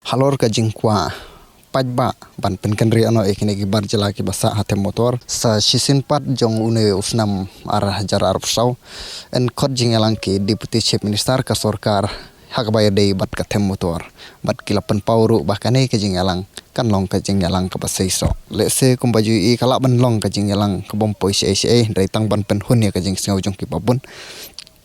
halor ka jingkwa pajba ban penkan ri ano ekine gi barjala ki basa hate motor sa sisin pat jong une usnam arah hajar arab saw en khot jingalang ki deputy chief minister ka sarkar hak bay dei bat ka them motor bat kilapan pauru bahkane ke jingalang kan long ka jingalang ka basai so le se kumbaju i kala ban long ka jingalang ka bom poi se dai tang ban pen hun ya ka jing sngau jong ki babun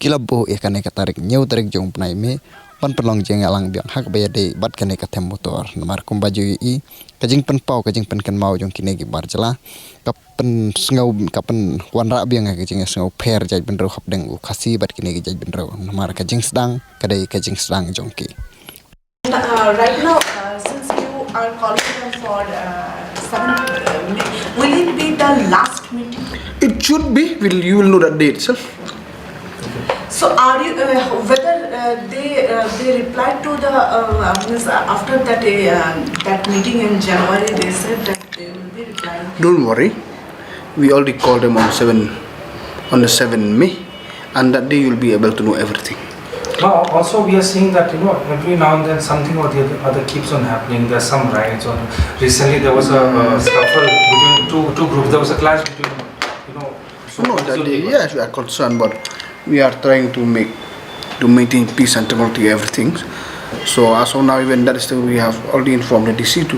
kilabo ekane ka tarik nyau tarik jong pnai me pan pelong jeng alang biang hak bay dei bat kane ka them motor namar kumbaju i kajing pen pau kajing pen kan mau jong kine gi barjala kapen sngau kapen wanra biang ka jing sngau pher jaj ben ro hap deng u khasi bat kine gi jaj ben ro namar kajing sedang kadai kajing sedang jong ki. Right now, since you are calling them for 7 will it be the last meeting? It should be. You will know that day itself. So are you whether they replied to the after that meeting in January they said that they will be replying? Don't worry. We already called them on the 7th May, and that day you will be able to know everything. Now, also we are seeing that every now and then something or the other keeps on happening. There's some riots. Or recently there was a scuffle between two groups. There was a clash between So no, that day, yes, we are concerned, but we are trying to maintain peace and tranquility, everything. So as of now, even that is still, we have already informed the DC to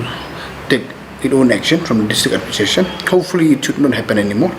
take its own action from the district administration. Hopefully, it should not happen anymore.